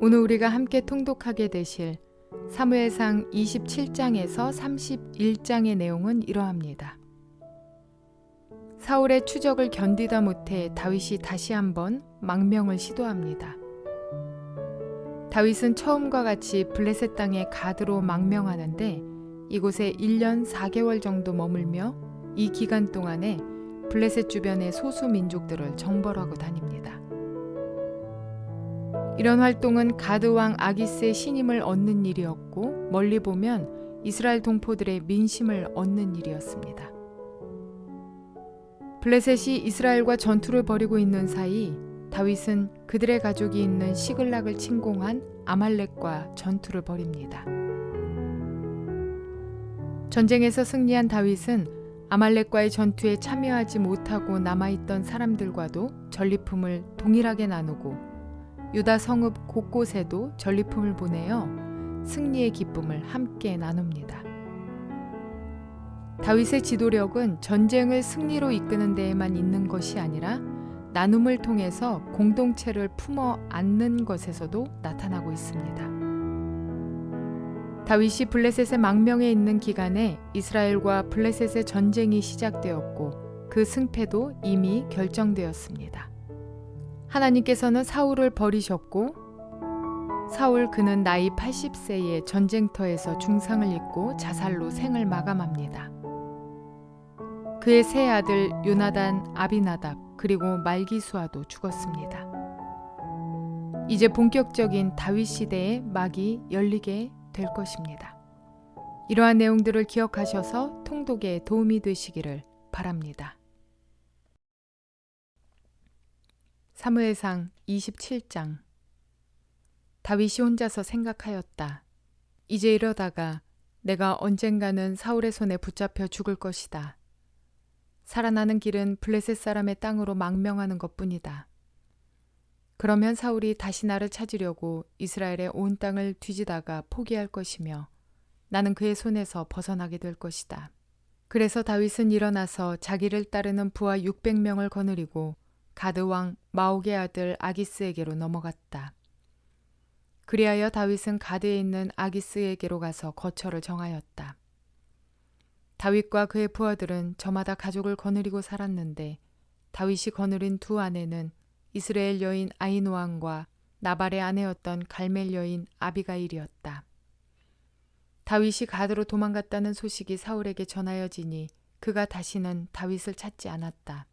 오늘 우리가 함께 통독하게 되실 사무엘상 27장에서 31장의 내용은 이러합니다. 사울의 추적을 견디다 못해 다윗이 다시 한번 망명을 시도합니다. 다윗은 처음과 같이 블레셋 땅의 가드로 망명하는데 이곳에 1년 4개월 정도 머물며 이 기간 동안에 블레셋 주변의 소수 민족들을 정벌하고 다닙니다. 이런 활동은 가드 왕 아기스의 신임을 얻는 일이었고 멀리 보면 이스라엘 동포들의 민심을 얻는 일이었습니다. 블레셋이 이스라엘과 전투를 벌이고 있는 사이 다윗은 그들의 가족이 있는 시글락을 침공한 아말렉과 전투를 벌입니다. 전쟁에서 승리한 다윗은 아말렉과의 전투에 참여하지 못하고 남아있던 사람들과도 전리품을 동일하게 나누고 유다 성읍 곳곳에도 전리품을 보내어 승리의 기쁨을 함께 나눕니다. 다윗의 지도력은 전쟁을 승리로 이끄는 데에만 있는 것이 아니라 나눔을 통해서 공동체를 품어 안는 것에서도 나타나고 있습니다. 다윗이 블레셋의 망명에 있는 기간에 이스라엘과 블레셋의 전쟁이 시작되었고 그 승패도 이미 결정되었습니다. 하나님께서는 사울을 버리셨고 사울 그는 나이 80세에 전쟁터에서 중상을 입고 자살로 생을 마감합니다. 그의 세 아들 요나단, 아비나답 그리고 말기수아도 죽었습니다. 이제 본격적인 다윗 시대의 막이 열리게 될 것입니다. 이러한 내용들을 기억하셔서 통독에 도움이 되시기를 바랍니다. 사무엘상 27장. 다윗이 혼자서 생각하였다. 이제 이러다가 내가 언젠가는 사울의 손에 붙잡혀 죽을 것이다. 살아나는 길은 블레셋 사람의 땅으로 망명하는 것뿐이다. 그러면 사울이 다시 나를 찾으려고 이스라엘의 온 땅을 뒤지다가 포기할 것이며 나는 그의 손에서 벗어나게 될 것이다. 그래서 다윗은 일어나서 자기를 따르는 부하 600명을 거느리고 가드 왕 마옥의 아들 아기스에게로 넘어갔다. 그리하여 다윗은 가드에 있는 아기스에게로 가서 거처를 정하였다. 다윗과 그의 부하들은 저마다 가족을 거느리고 살았는데 다윗이 거느린 두 아내는 이스라엘 여인 아히노암과 나발의 아내였던 갈멜 여인 아비가일이었다. 다윗이 가드로 도망갔다는 소식이 사울에게 전하여지니 그가 다시는 다윗을 찾지 않았다.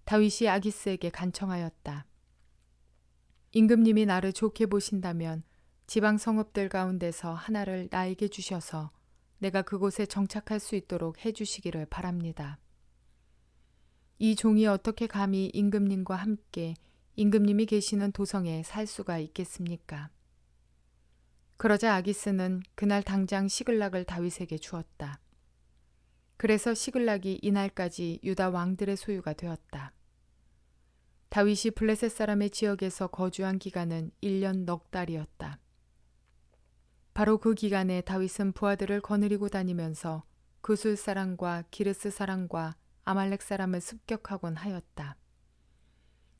다윗이 아기스에게 간청하였다. 임금님이 나를 좋게 보신다면 지방 성읍들 가운데서 하나를 나에게 주셔서 내가 그곳에 정착할 수 있도록 해주시기를 바랍니다. 이 종이 어떻게 감히 임금님과 함께 임금님이 계시는 도성에 살 수가 있겠습니까? 그러자 아기스는 그날 당장 시글락을 다윗에게 주었다. 그래서 시글락이 이날까지 유다 왕들의 소유가 되었다. 다윗이 블레셋 사람의 지역에서 거주한 기간은 1년 넉 달이었다. 바로 그 기간에 다윗은 부하들을 거느리고 다니면서 그술 사람과 기르스 사람과 아말렉 사람을 습격하곤 하였다.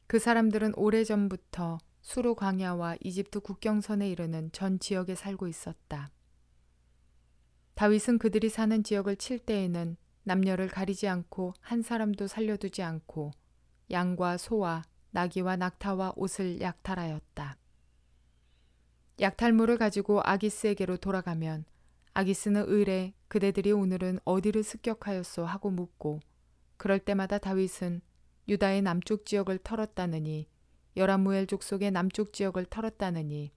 그 사람들은 오래전부터 수르 광야와 이집트 국경선에 이르는 전 지역에 살고 있었다. 다윗은 그들이 사는 지역을 칠 때에는 남녀를 가리지 않고 한 사람도 살려두지 않고 양과 소와 나귀와 낙타와 옷을 약탈하였다. 약탈물을 가지고 아기스에게로 돌아가면 아기스는 의뢰 그대들이 오늘은 어디를 습격하였소 하고 묻고 그럴 때마다 다윗은 유다의 남쪽 지역을 털었다느니 여라무엘 족속의 남쪽 지역을 털었다느니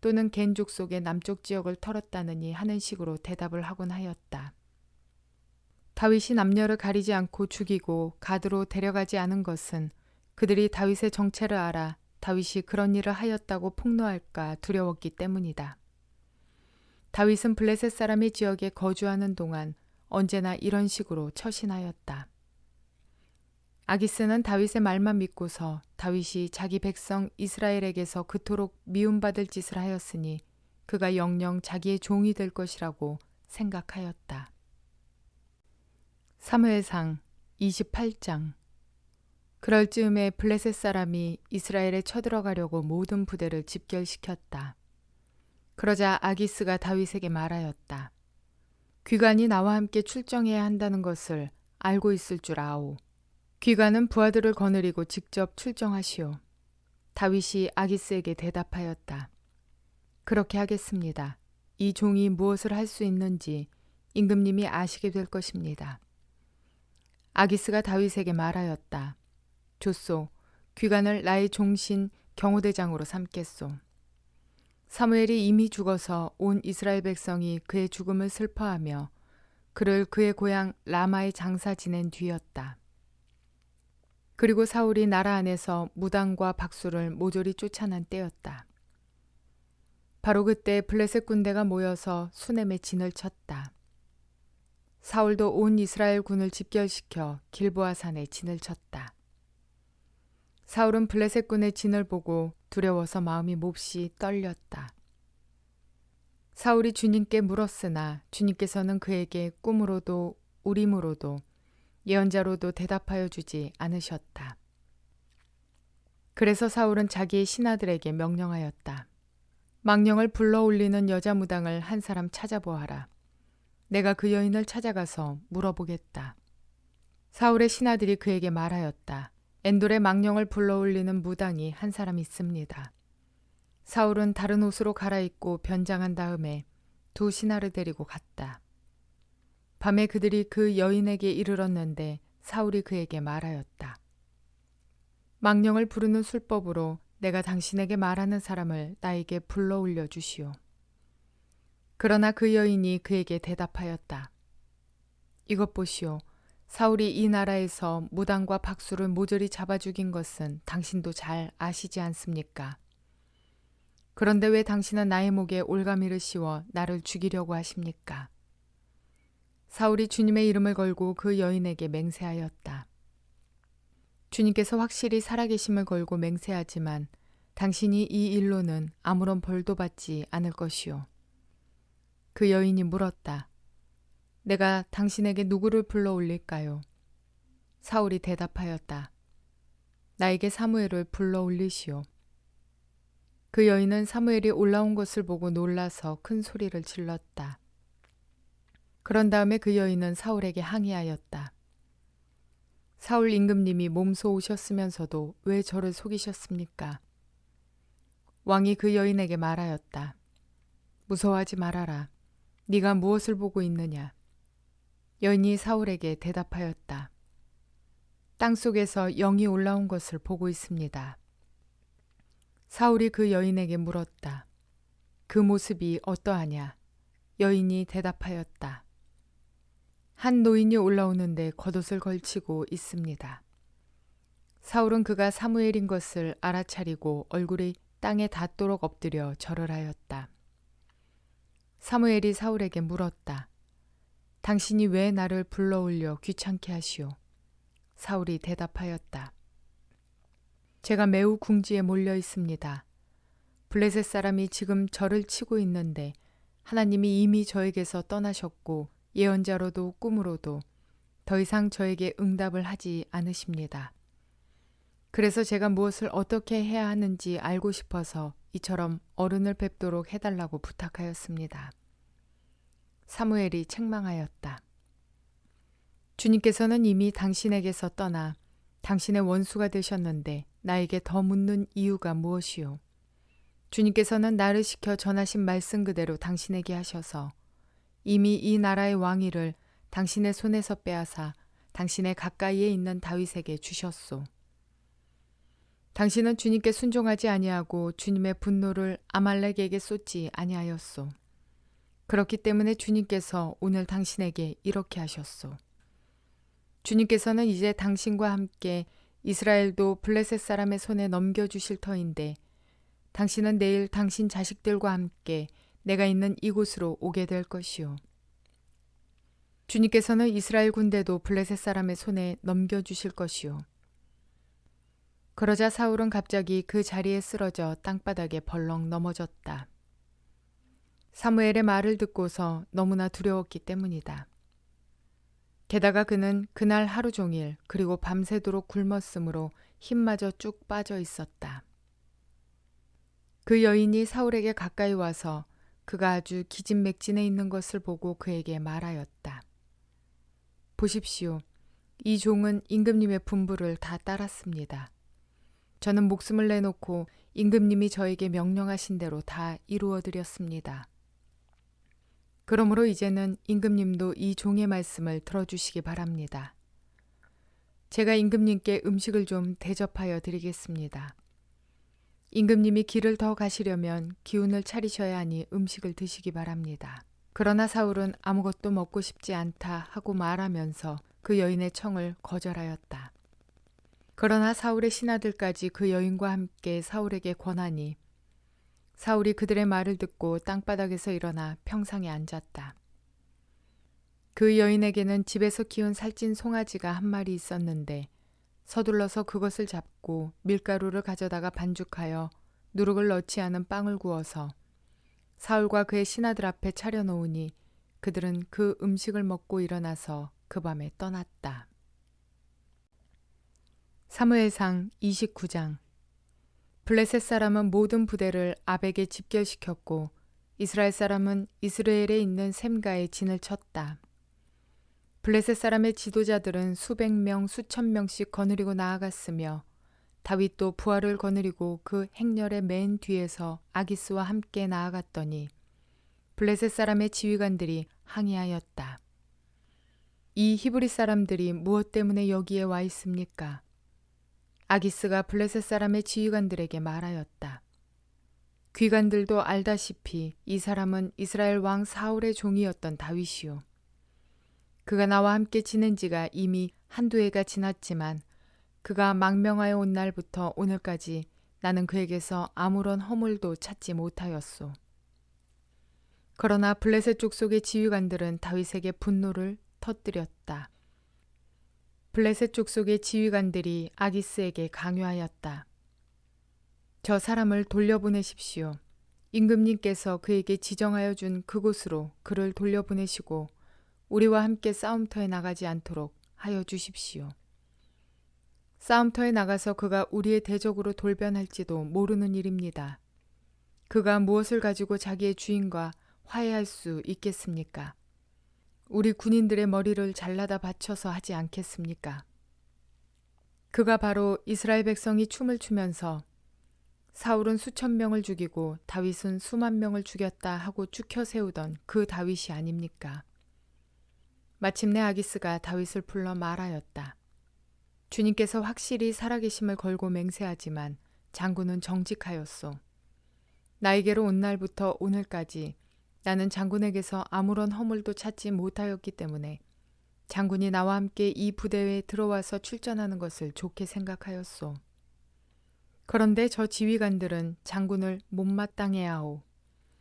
또는 겐 족속의 남쪽 지역을 털었다느니 하는 식으로 대답을 하곤 하였다. 다윗이 남녀를 가리지 않고 죽이고 가드로 데려가지 않은 것은 그들이 다윗의 정체를 알아 다윗이 그런 일을 하였다고 폭로할까 두려웠기 때문이다. 다윗은 블레셋 사람의 지역에 거주하는 동안 언제나 이런 식으로 처신하였다. 아기스는 다윗의 말만 믿고서 다윗이 자기 백성 이스라엘에게서 그토록 미움받을 짓을 하였으니 그가 영영 자기의 종이 될 것이라고 생각하였다. 사무엘상 28장. 그럴 즈음에 블레셋 사람이 이스라엘에 쳐들어가려고 모든 부대를 집결시켰다. 그러자 아기스가 다윗에게 말하였다. 귀관이 나와 함께 출정해야 한다는 것을 알고 있을 줄 아오. 귀관은 부하들을 거느리고 직접 출정하시오. 다윗이 아기스에게 대답하였다. 그렇게 하겠습니다. 이 종이 무엇을 할 수 있는지 임금님이 아시게 될 것입니다. 아기스가 다윗에게 말하였다. 좋소. 귀관을 나의 종신 경호대장으로 삼겠소. 사무엘이 이미 죽어서 온 이스라엘 백성이 그의 죽음을 슬퍼하며 그를 그의 고향 라마에 장사 지낸 뒤였다. 그리고 사울이 나라 안에서 무당과 박수를 모조리 쫓아난 때였다. 바로 그때 블레셋 군대가 모여서 수넴에 진을 쳤다. 사울도 온 이스라엘 군을 집결시켜 길보아 산에 진을 쳤다. 사울은 블레셋 군의 진을 보고 두려워서 마음이 몹시 떨렸다. 사울이 주님께 물었으나 주님께서는 그에게 꿈으로도 우림으로도 예언자로도 대답하여 주지 않으셨다. 그래서 사울은 자기의 신하들에게 명령하였다. 망령을 불러올리는 여자 무당을 한 사람 찾아보아라. 내가 그 여인을 찾아가서 물어보겠다. 사울의 신하들이 그에게 말하였다. 엔돌의 망령을 불러올리는 무당이 한 사람 있습니다. 사울은 다른 옷으로 갈아입고 변장한 다음에 두 신하를 데리고 갔다. 밤에 그들이 그 여인에게 이르렀는데 사울이 그에게 말하였다. 망령을 부르는 술법으로 내가 당신에게 말하는 사람을 나에게 불러올려 주시오. 그러나 그 여인이 그에게 대답하였다. 이것 보시오. 사울이 이 나라에서 무당과 박수를 모조리 잡아 죽인 것은 당신도 잘 아시지 않습니까? 그런데 왜 당신은 나의 목에 올가미를 씌워 나를 죽이려고 하십니까? 사울이 주님의 이름을 걸고 그 여인에게 맹세하였다. 주님께서 확실히 살아계심을 걸고 맹세하지만 당신이 이 일로는 아무런 벌도 받지 않을 것이오. 그 여인이 물었다. 내가 당신에게 누구를 불러올릴까요? 사울이 대답하였다. 나에게 사무엘을 불러올리시오. 그 여인은 사무엘이 올라온 것을 보고 놀라서 큰 소리를 질렀다. 그런 다음에 그 여인은 사울에게 항의하였다. 사울 임금님이 몸소 오셨으면서도 왜 저를 속이셨습니까? 왕이 그 여인에게 말하였다. 무서워하지 말아라. 네가 무엇을 보고 있느냐? 여인이 사울에게 대답하였다. 땅속에서 영이 올라온 것을 보고 있습니다. 사울이 그 여인에게 물었다. 그 모습이 어떠하냐? 여인이 대답하였다. 한 노인이 올라오는데 겉옷을 걸치고 있습니다. 사울은 그가 사무엘인 것을 알아차리고 얼굴이 땅에 닿도록 엎드려 절을 하였다. 사무엘이 사울에게 물었다. 당신이 왜 나를 불러올려 귀찮게 하시오? 사울이 대답하였다. 제가 매우 궁지에 몰려 있습니다. 블레셋 사람이 지금 저를 치고 있는데 하나님이 이미 저에게서 떠나셨고 예언자로도 꿈으로도 더 이상 저에게 응답을 하지 않으십니다. 그래서 제가 무엇을 어떻게 해야 하는지 알고 싶어서 이처럼 어른을 뵙도록 해달라고 부탁하였습니다. 사무엘이 책망하였다. 주님께서는 이미 당신에게서 떠나 당신의 원수가 되셨는데 나에게 더 묻는 이유가 무엇이오? 주님께서는 나를 시켜 전하신 말씀 그대로 당신에게 하셔서 이미 이 나라의 왕위를 당신의 손에서 빼앗아 당신의 가까이에 있는 다윗에게 주셨소. 당신은 주님께 순종하지 아니하고 주님의 분노를 아말렉에게 쏟지 아니하였소. 그렇기 때문에 주님께서 오늘 당신에게 이렇게 하셨소. 주님께서는 이제 당신과 함께 이스라엘도 블레셋 사람의 손에 넘겨주실 터인데 당신은 내일 당신 자식들과 함께 내가 있는 이곳으로 오게 될 것이오. 주님께서는 이스라엘 군대도 블레셋 사람의 손에 넘겨주실 것이오. 그러자 사울은 갑자기 그 자리에 쓰러져 땅바닥에 벌렁 넘어졌다. 사무엘의 말을 듣고서 너무나 두려웠기 때문이다. 게다가 그는 그날 하루 종일 그리고 밤새도록 굶었으므로 힘마저 쭉 빠져 있었다. 그 여인이 사울에게 가까이 와서 그가 아주 기진맥진해 있는 것을 보고 그에게 말하였다. 보십시오. 이 종은 임금님의 분부를 다 따랐습니다. 저는 목숨을 내놓고 임금님이 저에게 명령하신 대로 다 이루어드렸습니다. 그러므로 이제는 임금님도 이 종의 말씀을 들어주시기 바랍니다. 제가 임금님께 음식을 좀 대접하여 드리겠습니다. 임금님이 길을 더 가시려면 기운을 차리셔야 하니 음식을 드시기 바랍니다. 그러나 사울은 아무것도 먹고 싶지 않다 하고 말하면서 그 여인의 청을 거절하였다. 그러나 사울의 신하들까지 그 여인과 함께 사울에게 권하니 사울이 그들의 말을 듣고 땅바닥에서 일어나 평상에 앉았다. 그 여인에게는 집에서 키운 살찐 송아지가 한 마리 있었는데 서둘러서 그것을 잡고 밀가루를 가져다가 반죽하여 누룩을 넣지 않은 빵을 구워서 사울과 그의 신하들 앞에 차려놓으니 그들은 그 음식을 먹고 일어나서 그 밤에 떠났다. 사무엘상 29장. 블레셋 사람은 모든 부대를 압에게 집결시켰고 이스라엘 사람은 이스라엘에 있는 셈가에 진을 쳤다. 블레셋 사람의 지도자들은 수백 명, 수천 명씩 거느리고 나아갔으며 다윗도 부하를 거느리고 그 행렬의 맨 뒤에서 아기스와 함께 나아갔더니 블레셋 사람의 지휘관들이 항의하였다. 이 히브리 사람들이 무엇 때문에 여기에 와 있습니까? 아기스가 블레셋 사람의 지휘관들에게 말하였다. 귀관들도 알다시피 이 사람은 이스라엘 왕 사울의 종이었던 다윗이요. 그가 나와 함께 지낸 지가 이미 한두 해가 지났지만 그가 망명하여 온 날부터 오늘까지 나는 그에게서 아무런 허물도 찾지 못하였소. 그러나 블레셋 족속의 지휘관들은 다윗에게 분노를 터뜨렸다. 블레셋 족속의 지휘관들이 아기스에게 강요하였다. 저 사람을 돌려보내십시오. 임금님께서 그에게 지정하여 준 그곳으로 그를 돌려보내시고 우리와 함께 싸움터에 나가지 않도록 하여 주십시오. 싸움터에 나가서 그가 우리의 대적으로 돌변할지도 모르는 일입니다. 그가 무엇을 가지고 자기의 주인과 화해할 수 있겠습니까? 우리 군인들의 머리를 잘라다 바쳐서 하지 않겠습니까? 그가 바로 이스라엘 백성이 춤을 추면서 사울은 수천 명을 죽이고 다윗은 수만 명을 죽였다 하고 추켜 세우던 그 다윗이 아닙니까? 마침내 아기스가 다윗을 불러 말하였다. 주님께서 확실히 살아계심을 걸고 맹세하지만 장군은 정직하였소. 나에게로 온 날부터 오늘까지 나는 장군에게서 아무런 허물도 찾지 못하였기 때문에 장군이 나와 함께 이 부대에 들어와서 출전하는 것을 좋게 생각하였소. 그런데 저 지휘관들은 장군을 못마땅해하오.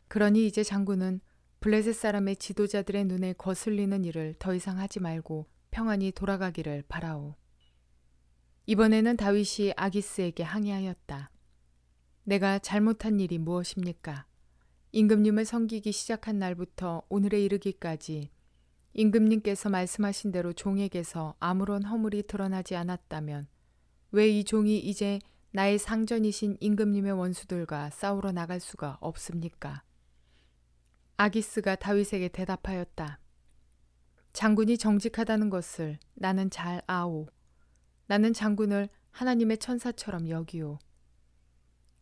그러니 이제 장군은 블레셋 사람의 지도자들의 눈에 거슬리는 일을 더 이상 하지 말고 평안히 돌아가기를 바라오. 이번에는 다윗이 아기스에게 항의하였다. 내가 잘못한 일이 무엇입니까? 임금님을 섬기기 시작한 날부터 오늘에 이르기까지 임금님께서 말씀하신 대로 종에게서 아무런 허물이 드러나지 않았다면 왜 이 종이 이제 나의 상전이신 임금님의 원수들과 싸우러 나갈 수가 없습니까? 아기스가 다윗에게 대답하였다. 장군이 정직하다는 것을 나는 잘 아오. 나는 장군을 하나님의 천사처럼 여기오.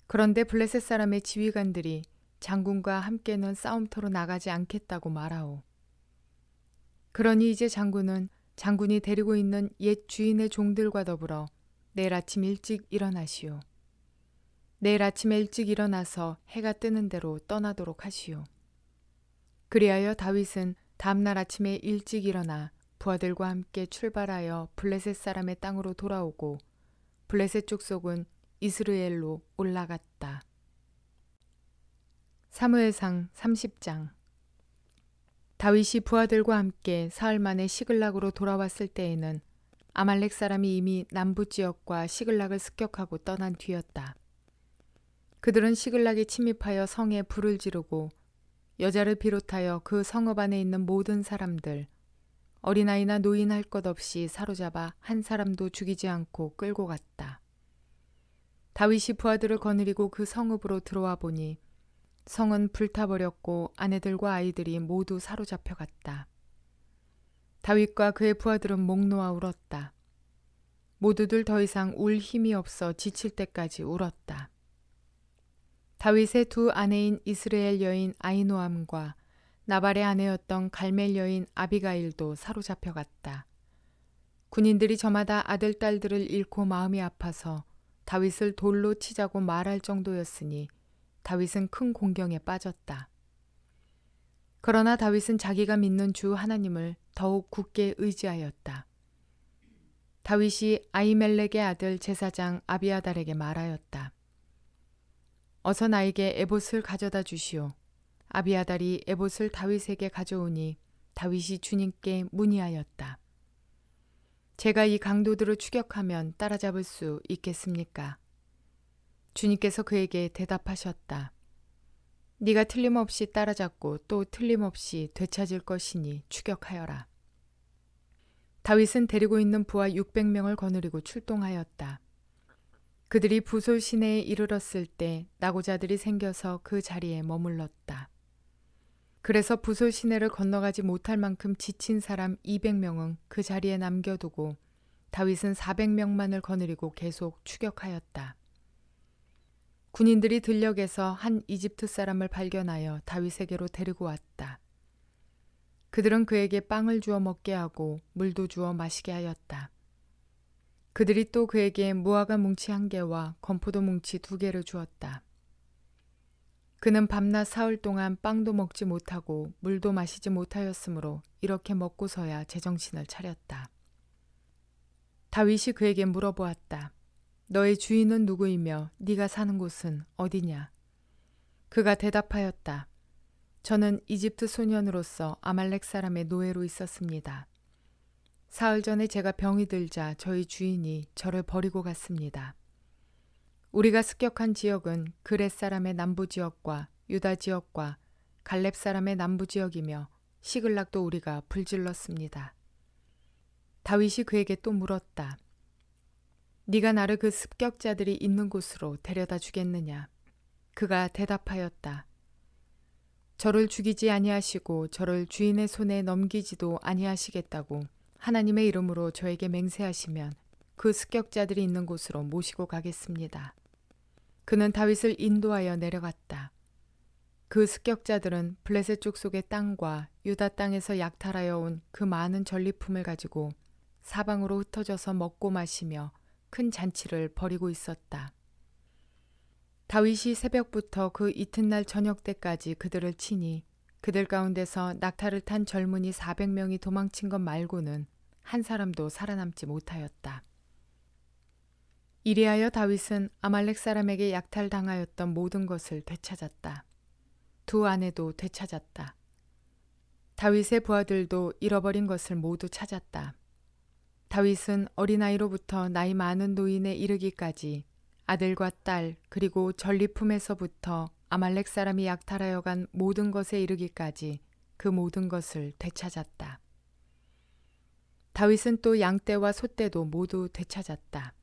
그런데 블레셋 사람의 지휘관들이 장군과 함께는 싸움터로 나가지 않겠다고 말하오. 그러니 이제 장군은 장군이 데리고 있는 옛 주인의 종들과 더불어 내일 아침 일찍 일어나시오. 내일 아침에 일찍 일어나서 해가 뜨는 대로 떠나도록 하시오. 그리하여 다윗은 다음날 아침에 일찍 일어나 부하들과 함께 출발하여 블레셋 사람의 땅으로 돌아오고 블레셋 족속은 이스라엘로 올라갔다. 사무엘상 30장. 다윗이 부하들과 함께 사흘 만에 시글락으로 돌아왔을 때에는 아말렉 사람이 이미 남부 지역과 시글락을 습격하고 떠난 뒤였다. 그들은 시글락에 침입하여 성에 불을 지르고 여자를 비롯하여 그 성읍 안에 있는 모든 사람들 어린아이나 노인 할 것 없이 사로잡아 한 사람도 죽이지 않고 끌고 갔다. 다윗이 부하들을 거느리고 그 성읍으로 들어와 보니 성은 불타버렸고 아내들과 아이들이 모두 사로잡혀 갔다. 다윗과 그의 부하들은 목 놓아 울었다. 모두들 더 이상 울 힘이 없어 지칠 때까지 울었다. 다윗의 두 아내인 이스라엘 여인 아히노암과 나발의 아내였던 갈멜 여인 아비가일도 사로잡혀 갔다. 군인들이 저마다 아들, 딸들을 잃고 마음이 아파서 다윗을 돌로 치자고 말할 정도였으니 다윗은 큰 공경에 빠졌다. 그러나 다윗은 자기가 믿는 주 하나님을 더욱 굳게 의지하였다. 다윗이 아히멜렉의 아들 제사장 아비아달에게 말하였다. 어서 나에게 에봇을 가져다 주시오. 아비아달이 에봇을 다윗에게 가져오니 다윗이 주님께 문의하였다. 제가 이 강도들을 추격하면 따라잡을 수 있겠습니까? 주님께서 그에게 대답하셨다. 네가 틀림없이 따라잡고 또 틀림없이 되찾을 것이니 추격하여라. 다윗은 데리고 있는 부하 600명을 거느리고 출동하였다. 그들이 부솔 시내에 이르렀을 때 나고자들이 생겨서 그 자리에 머물렀다. 그래서 부솔 시내를 건너가지 못할 만큼 지친 사람 200명은 그 자리에 남겨두고 다윗은 400명만을 거느리고 계속 추격하였다. 군인들이 들녘에서 한 이집트 사람을 발견하여 다윗에게로 데리고 왔다. 그들은 그에게 빵을 주어 먹게 하고 물도 주어 마시게 하였다. 그들이 또 그에게 무화과 뭉치 1개와 건포도 뭉치 2개를 주었다. 그는 밤낮 사흘 동안 빵도 먹지 못하고 물도 마시지 못하였으므로 이렇게 먹고서야 제정신을 차렸다. 다윗이 그에게 물어보았다. 너의 주인은 누구이며 네가 사는 곳은 어디냐? 그가 대답하였다. 저는 이집트 소년으로서 아말렉 사람의 노예로 있었습니다. 사흘 전에 제가 병이 들자 저희 주인이 저를 버리고 갔습니다. 우리가 습격한 지역은 그렛 사람의 남부 지역과 유다 지역과 갈렙 사람의 남부 지역이며 시글락도 우리가 불질렀습니다. 다윗이 그에게 또 물었다. 네가 나를 그 습격자들이 있는 곳으로 데려다 주겠느냐? 그가 대답하였다. 저를 죽이지 아니하시고 저를 주인의 손에 넘기지도 아니하시겠다고 하나님의 이름으로 저에게 맹세하시면 그 습격자들이 있는 곳으로 모시고 가겠습니다. 그는 다윗을 인도하여 내려갔다. 그 습격자들은 블레셋 족속의 땅과 유다 땅에서 약탈하여 온 그 많은 전리품을 가지고 사방으로 흩어져서 먹고 마시며 큰 잔치를 벌이고 있었다. 다윗이 새벽부터 그 이튿날 저녁 때까지 그들을 치니 그들 가운데서 낙타를 탄 젊은이 400명이 도망친 것 말고는 한 사람도 살아남지 못하였다. 이리하여 다윗은 아말렉 사람에게 약탈당하였던 모든 것을 되찾았다. 두 아내도 되찾았다. 다윗의 부하들도 잃어버린 것을 모두 찾았다. 다윗은 어린아이로부터 나이 많은 노인에 이르기까지 아들과 딸 그리고 전리품에서부터 아말렉 사람이 약탈하여 간 모든 것에 이르기까지 그 모든 것을 되찾았다. 다윗은 또 양떼와 소떼도 모두 되찾았다.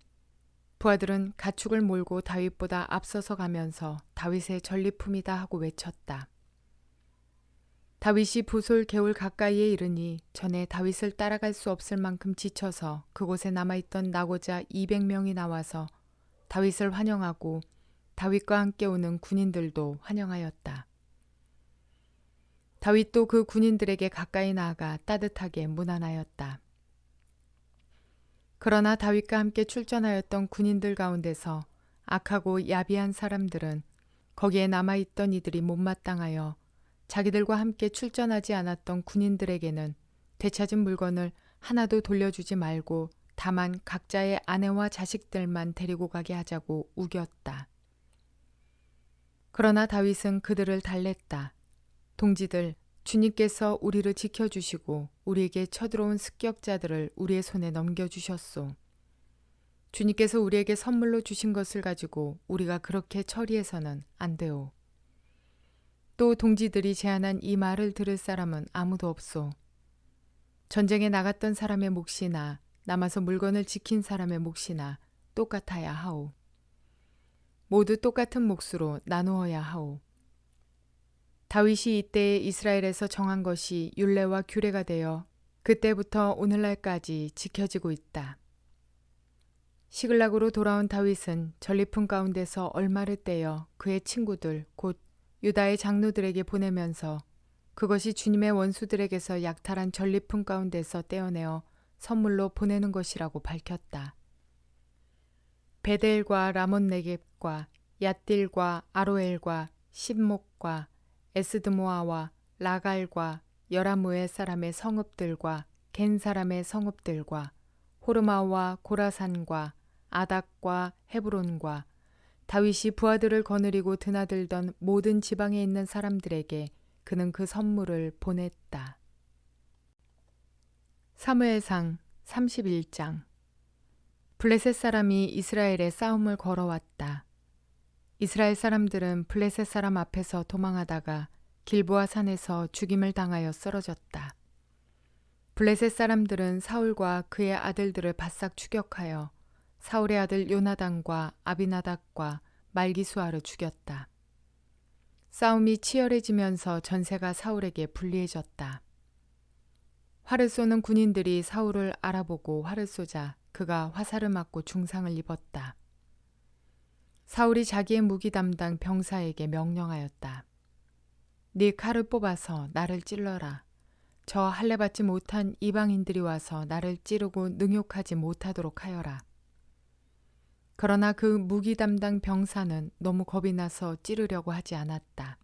부하들은 가축을 몰고 다윗보다 앞서서 가면서 다윗의 전리품이다 하고 외쳤다. 다윗이 부솔 개울 가까이에 이르니 전에 다윗을 따라갈 수 없을 만큼 지쳐서 그곳에 남아있던 나고자 200명이 나와서 다윗을 환영하고 다윗과 함께 오는 군인들도 환영하였다. 다윗도 그 군인들에게 가까이 나아가 따뜻하게 문안하였다. 그러나 다윗과 함께 출전하였던 군인들 가운데서 악하고 야비한 사람들은 거기에 남아있던 이들이 못마땅하여 자기들과 함께 출전하지 않았던 군인들에게는 되찾은 물건을 하나도 돌려주지 말고 다만 각자의 아내와 자식들만 데리고 가게 하자고 우겼다. 그러나 다윗은 그들을 달랬다. 동지들, 주님께서 우리를 지켜주시고 우리에게 쳐들어온 습격자들을 우리의 손에 넘겨주셨소. 주님께서 우리에게 선물로 주신 것을 가지고 우리가 그렇게 처리해서는 안 되오. 또 동지들이 제안한 이 말을 들을 사람은 아무도 없소. 전쟁에 나갔던 사람의 몫이나 남아서 물건을 지킨 사람의 몫이나 똑같아야 하오. 모두 똑같은 몫으로 나누어야 하오. 다윗이 이때 이스라엘에서 정한 것이 율례와 규례가 되어 그때부터 오늘날까지 지켜지고 있다. 시글락으로 돌아온 다윗은 전리품 가운데서 얼마를 떼어 그의 친구들 곧 유다의 장로들에게 보내면서 그것이 주님의 원수들에게서 약탈한 전리품 가운데서 떼어내어 선물로 보내는 것이라고 밝혔다. 베델과 라몬네겝과 얏딜과 아로엘과 십목과 에스드모아와 라갈과 여라무엘 사람의 성읍들과 겐 사람의 성읍들과 호르마와 고라산과 아닥과 헤브론과 다윗이 부하들을 거느리고 드나들던 모든 지방에 있는 사람들에게 그는 그 선물을 보냈다. 사무엘상 31장. 블레셋 사람이 이스라엘에 싸움을 걸어왔다. 이스라엘 사람들은 블레셋 사람 앞에서 도망하다가 길보아 산에서 죽임을 당하여 쓰러졌다. 블레셋 사람들은 사울과 그의 아들들을 바싹 추격하여 사울의 아들 요나단과 아비나답과 말기수아를 죽였다. 싸움이 치열해지면서 전세가 사울에게 불리해졌다. 활을 쏘는 군인들이 사울을 알아보고 활을 쏘자 그가 화살을 맞고 중상을 입었다. 사울이 자기의 무기 담당 병사에게 명령하였다. 네 칼을 뽑아서 나를 찔러라. 저 할례받지 못한 이방인들이 와서 나를 찌르고 능욕하지 못하도록 하여라. 그러나 그 무기 담당 병사는 너무 겁이 나서 찌르려고 하지 않았다.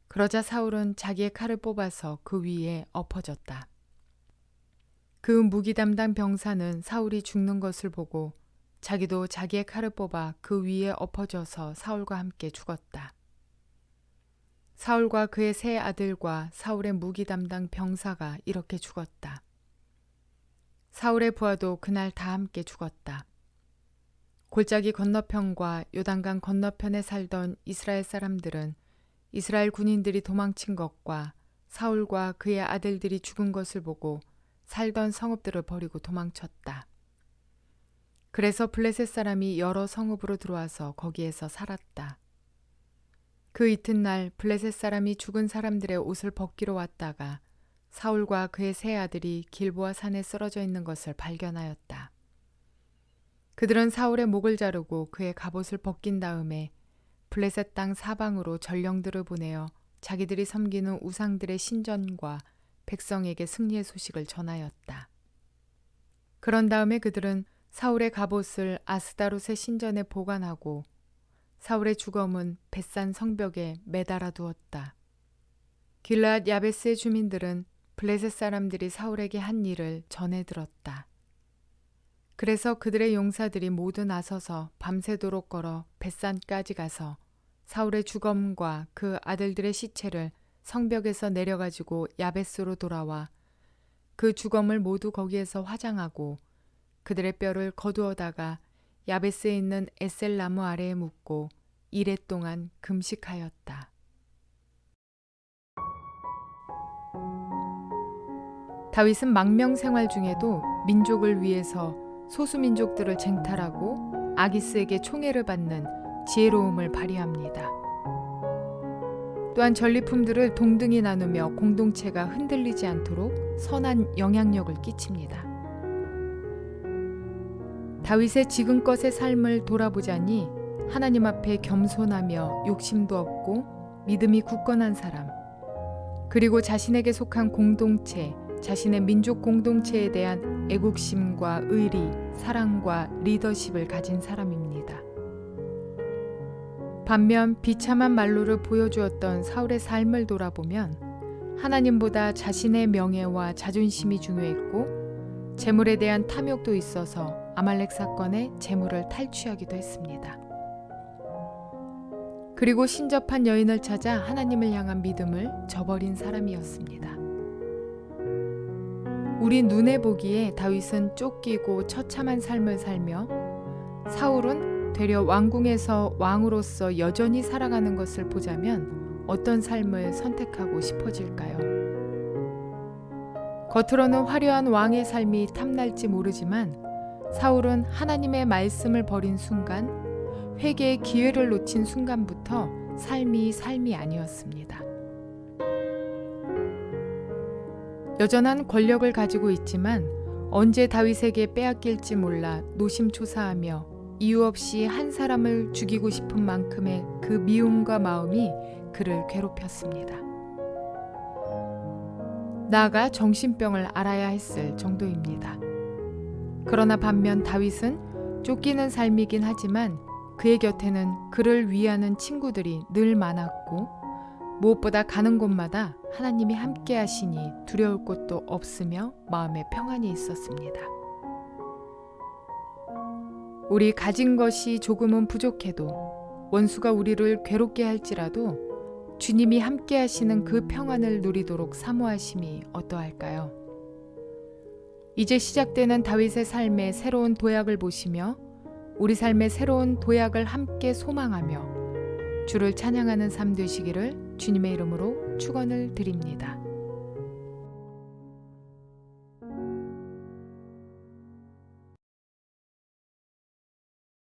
그러자 사울은 자기의 칼을 뽑아서 그 위에 엎어졌다. 그 무기 담당 병사는 사울이 죽는 것을 보고 자기도 자기의 칼을 뽑아 그 위에 엎어져서 사울과 함께 죽었다. 사울과 그의 세 아들과 사울의 무기 담당 병사가 이렇게 죽었다. 사울의 부하도 그날 다 함께 죽었다. 골짜기 건너편과 요단강 건너편에 살던 이스라엘 사람들은 이스라엘 군인들이 도망친 것과 사울과 그의 아들들이 죽은 것을 보고 살던 성읍들을 버리고 도망쳤다. 그래서 블레셋 사람이 여러 성읍으로 들어와서 거기에서 살았다. 그 이튿날 블레셋 사람이 죽은 사람들의 옷을 벗기러 왔다가 사울과 그의 세 아들이 길보아 산에 쓰러져 있는 것을 발견하였다. 그들은 사울의 목을 자르고 그의 갑옷을 벗긴 다음에 블레셋 땅 사방으로 전령들을 보내어 자기들이 섬기는 우상들의 신전과 백성에게 승리의 소식을 전하였다. 그런 다음에 그들은 사울의 갑옷을 아스다롯의 신전에 보관하고 사울의 주검은 벳산 성벽에 매달아 두었다. 길르앗 야베스의 주민들은 블레셋 사람들이 사울에게 한 일을 전해 들었다. 그래서 그들의 용사들이 모두 나서서 밤새도록 걸어 벳산까지 가서 사울의 주검과 그 아들들의 시체를 성벽에서 내려가지고 야베스로 돌아와 그 주검을 모두 거기에서 화장하고 그들의 뼈를 거두어다가 야베스에 있는 에셀 나무 아래에 묻고 이레 동안 금식하였다. 다윗은 망명 생활 중에도 민족을 위해서 소수민족들을 쟁탈하고 아기스에게 총애를 받는 지혜로움을 발휘합니다. 또한 전리품들을 동등히 나누며 공동체가 흔들리지 않도록 선한 영향력을 끼칩니다. 다윗의 지금껏의 삶을 돌아보자니 하나님 앞에 겸손하며 욕심도 없고 믿음이 굳건한 사람, 그리고 자신에게 속한 공동체, 자신의 민족 공동체에 대한 애국심과 의리, 사랑과 리더십을 가진 사람입니다. 반면 비참한 말로를 보여주었던 사울의 삶을 돌아보면 하나님보다 자신의 명예와 자존심이 중요했고 재물에 대한 탐욕도 있어서 아말렉 사건에 재물을 탈취하기도 했습니다. 그리고 신접한 여인을 찾아 하나님을 향한 믿음을 저버린 사람이었습니다. 우리 눈에 보기에 다윗은 쫓기고 처참한 삶을 살며 사울은 되려 왕궁에서 왕으로서 여전히 살아가는 것을 보자면 어떤 삶을 선택하고 싶어질까요? 겉으로는 화려한 왕의 삶이 탐날지 모르지만 사울은 하나님의 말씀을 버린 순간, 회개의 기회를 놓친 순간부터 삶이 아니었습니다. 여전한 권력을 가지고 있지만 언제 다윗에게 빼앗길지 몰라 노심초사하며 이유 없이 한 사람을 죽이고 싶은 만큼의 그 미움과 마음이 그를 괴롭혔습니다. 나아가 정신병을 앓아야 했을 정도입니다. 그러나 반면 다윗은 쫓기는 삶이긴 하지만 그의 곁에는 그를 위하는 친구들이 늘 많았고 무엇보다 가는 곳마다 하나님이 함께 하시니 두려울 것도 없으며 마음에 평안이 있었습니다. 우리 가진 것이 조금은 부족해도 원수가 우리를 괴롭게 할지라도 주님이 함께 하시는 그 평안을 누리도록 사모하심이 어떠할까요? 이제 시작되는 다윗의 삶의 새로운 도약을 보시며 우리 삶의 새로운 도약을 함께 소망하며 주를 찬양하는 삶 되시기를 주님의 이름으로 축원을 드립니다.